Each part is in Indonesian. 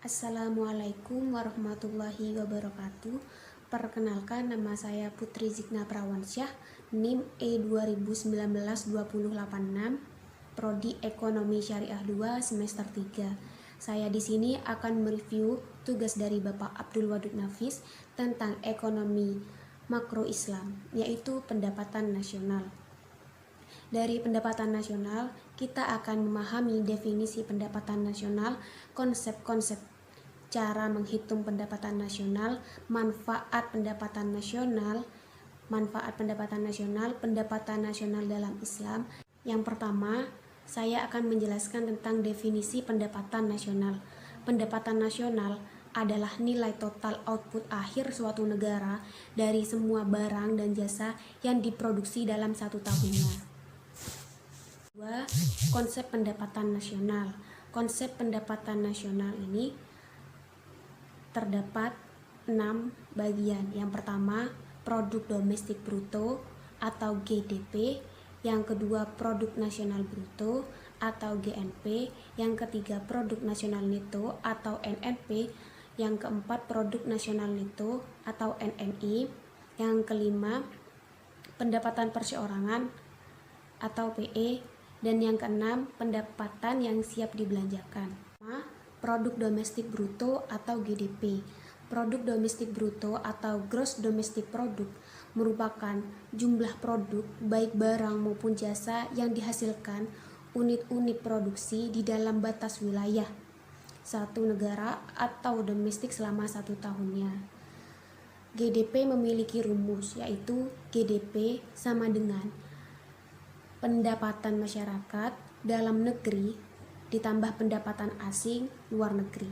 Assalamualaikum warahmatullahi wabarakatuh. Perkenalkan, nama saya Putri Zikna Prawansyah, NIM E2019-20886, Prodi Ekonomi Syariah 2 semester 3. Saya di sini akan mereview tugas dari Bapak Abdul Wadud Nafis tentang ekonomi makro Islam, yaitu pendapatan nasional. Dari pendapatan nasional, kita akan memahami definisi pendapatan nasional, konsep-konsep cara menghitung pendapatan nasional, manfaat pendapatan nasional pendapatan nasional dalam Islam. Yang pertama, saya akan menjelaskan tentang definisi pendapatan nasional. Pendapatan nasional adalah nilai total output akhir suatu negara dari semua barang dan jasa yang diproduksi dalam satu tahunnya. Kedua, konsep pendapatan nasional. Konsep pendapatan nasional ini terdapat 6 bagian. Yang pertama, produk domestik bruto atau GDP. Yang kedua, produk nasional bruto atau GNP. Yang ketiga, produk nasional neto atau NNP. Yang keempat, produk nasional neto atau NNI. Yang kelima, pendapatan perseorangan atau PE. Dan yang keenam, pendapatan yang siap dibelanjakan. Produk domestik bruto atau GDP. Produk domestik bruto atau gross domestic product merupakan jumlah produk baik barang maupun jasa yang dihasilkan unit-unit produksi di dalam batas wilayah satu negara atau domestik selama satu tahunnya. GDP memiliki rumus, yaitu GDP sama dengan pendapatan masyarakat dalam negeri ditambah pendapatan asing luar negeri.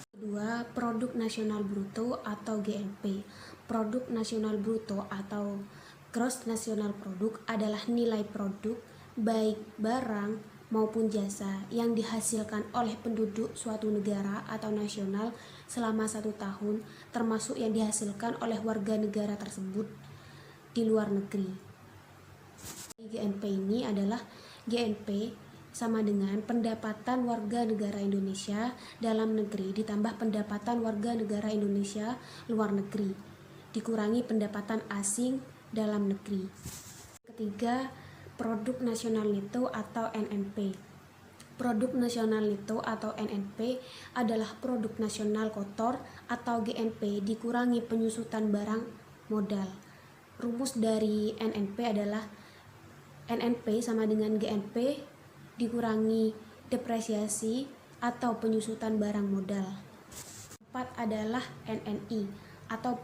Kedua, produk nasional bruto atau GNP. Produk nasional bruto atau gross national product adalah nilai produk baik barang maupun jasa yang dihasilkan oleh penduduk suatu negara atau nasional selama satu tahun, termasuk yang dihasilkan oleh warga negara tersebut di luar negeri. GNP ini adalah GNP sama dengan pendapatan warga negara Indonesia dalam negeri ditambah pendapatan warga negara Indonesia luar negeri dikurangi pendapatan asing dalam negeri. Ketiga, produk nasional neto atau NNP. Produk nasional neto atau NNP adalah produk nasional kotor atau GNP dikurangi penyusutan barang modal. Rumus dari NNP adalah NNP sama dengan GNP dikurangi depresiasi atau penyusutan barang modal. Keempat adalah NNI atau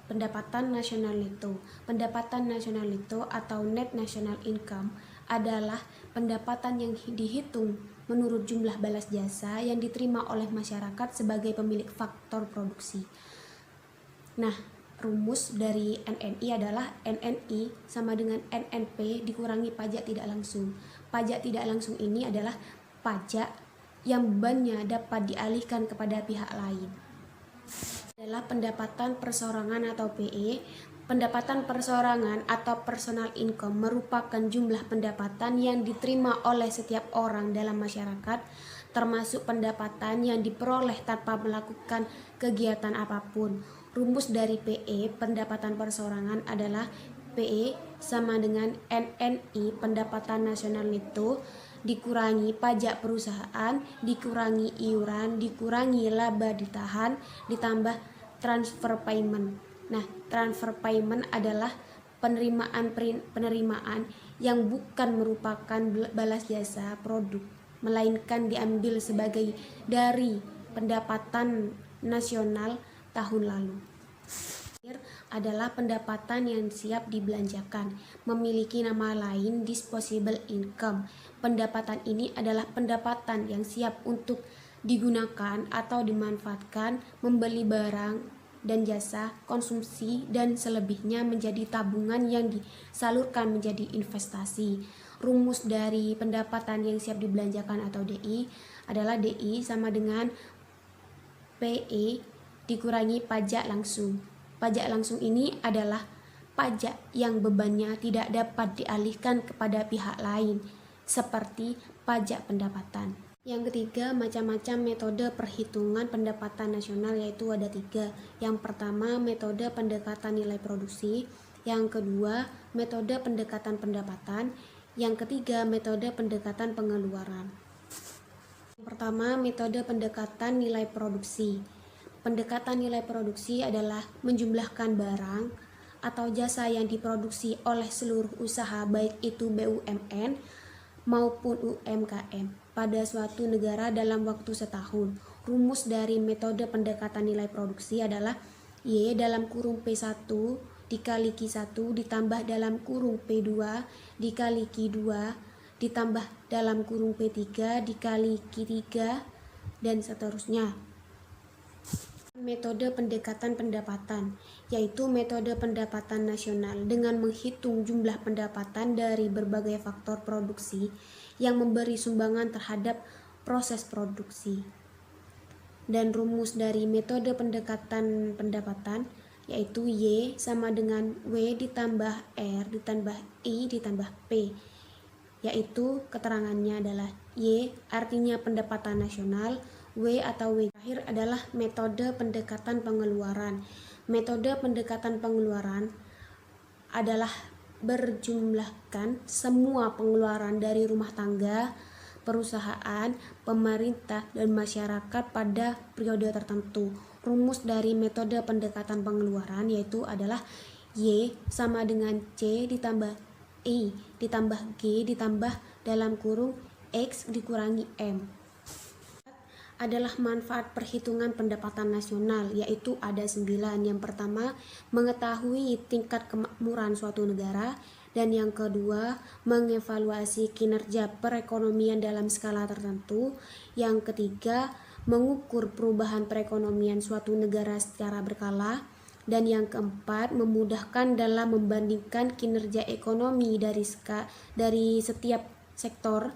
pendapatan nasional neto. Pendapatan nasional neto atau net national income adalah pendapatan yang dihitung menurut jumlah balas jasa yang diterima oleh masyarakat sebagai pemilik faktor produksi. Nah, rumus dari NNI adalah NNI sama dengan NNP dikurangi pajak tidak langsung. Pajak tidak langsung ini adalah pajak yang bebannya dapat dialihkan kepada pihak lain. Adalah pendapatan perseorangan atau PE. Pendapatan perseorangan atau personal income merupakan jumlah pendapatan yang diterima oleh setiap orang dalam masyarakat, termasuk pendapatan yang diperoleh tanpa melakukan kegiatan apapun. Rumus dari PE, pendapatan perseorangan, adalah PE sama dengan NNI, pendapatan nasional neto, dikurangi pajak perusahaan, dikurangi iuran, dikurangi laba ditahan, ditambah transfer payment. Nah, transfer payment adalah penerimaan yang bukan merupakan balas jasa produk, melainkan diambil sebagai dari pendapatan nasional tahun lalu. Adalah pendapatan yang siap dibelanjakan, memiliki nama lain disposable income. Pendapatan ini adalah pendapatan yang siap untuk digunakan atau dimanfaatkan membeli barang dan jasa konsumsi dan selebihnya menjadi tabungan yang disalurkan menjadi investasi. Rumus dari pendapatan yang siap dibelanjakan atau DI adalah DI sama dengan PE dikurangi pajak langsung. Pajak langsung ini adalah pajak yang bebannya tidak dapat dialihkan kepada pihak lain, seperti pajak pendapatan. Yang ketiga, macam-macam metode perhitungan pendapatan nasional, yaitu ada 3. Yang pertama, metode pendekatan nilai produksi. Yang kedua, metode pendekatan pendapatan. Yang ketiga, metode pendekatan pengeluaran. Yang pertama, metode pendekatan nilai produksi. Pendekatan nilai produksi adalah menjumlahkan barang atau jasa yang diproduksi oleh seluruh usaha, baik itu BUMN maupun UMKM pada suatu negara dalam waktu setahun. Rumus dari metode pendekatan nilai produksi adalah Y dalam kurung P1 dikali Q1 ditambah dalam kurung P2 dikali Q2 ditambah dalam kurung P3 dikali Q3 dan seterusnya. Metode pendekatan pendapatan, yaitu metode pendapatan nasional dengan menghitung jumlah pendapatan dari berbagai faktor produksi yang memberi sumbangan terhadap proses produksi. Dan rumus dari metode pendekatan pendapatan yaitu Y sama dengan W ditambah R ditambah I ditambah P, yaitu keterangannya adalah Y artinya pendapatan nasional, W atau W terakhir adalah metode pendekatan pengeluaran. Metode pendekatan pengeluaran adalah berjumlahkan semua pengeluaran dari rumah tangga, perusahaan, pemerintah, dan masyarakat pada periode tertentu. Rumus dari metode pendekatan pengeluaran yaitu adalah Y sama dengan C ditambah I ditambah G ditambah dalam kurung X dikurangi M. Adalah manfaat perhitungan pendapatan nasional, yaitu ada 9. Yang pertama, mengetahui tingkat kemakmuran suatu negara, dan yang kedua, mengevaluasi kinerja perekonomian dalam skala tertentu. Yang ketiga, mengukur perubahan perekonomian suatu negara secara berkala, dan yang keempat, memudahkan dalam membandingkan kinerja ekonomi dari setiap sektor.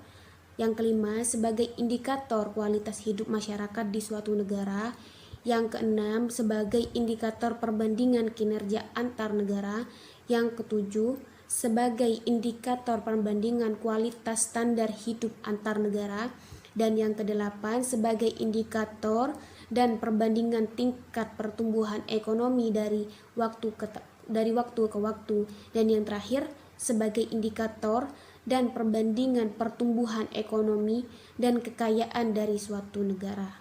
Yang kelima, sebagai indikator kualitas hidup masyarakat di suatu negara. Yang keenam, sebagai indikator perbandingan kinerja antar negara. Yang ketujuh, sebagai indikator perbandingan kualitas standar hidup antar negara. Dan yang kedelapan, sebagai indikator dan perbandingan tingkat pertumbuhan ekonomi dari waktu ke waktu. Dan yang terakhir, sebagai indikator dan perbandingan pertumbuhan ekonomi dan kekayaan dari suatu negara.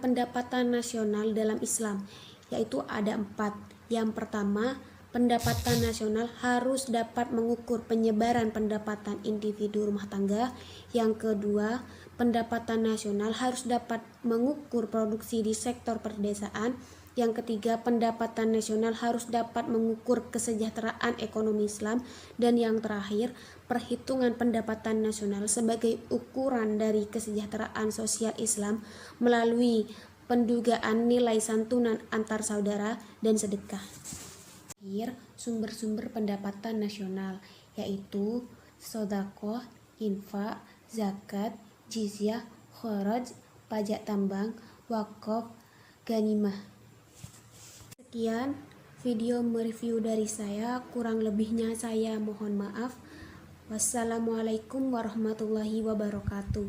Pendapatan nasional dalam Islam, yaitu ada 4. Yang pertama, pendapatan nasional harus dapat mengukur penyebaran pendapatan individu rumah tangga. Yang kedua, pendapatan nasional harus dapat mengukur produksi di sektor perdesaan. Yang ketiga, pendapatan nasional harus dapat mengukur kesejahteraan ekonomi Islam. Dan yang terakhir, perhitungan pendapatan nasional sebagai ukuran dari kesejahteraan sosial Islam melalui pendugaan nilai santunan antar saudara dan sedekah. Sumber-sumber pendapatan nasional yaitu sedekah, infak, zakat, jizyah, kharaj, pajak tambang, wakaf, ghanimah. Sekian video mereview dari saya, kurang lebihnya saya mohon maaf. Wassalamualaikum warahmatullahi wabarakatuh.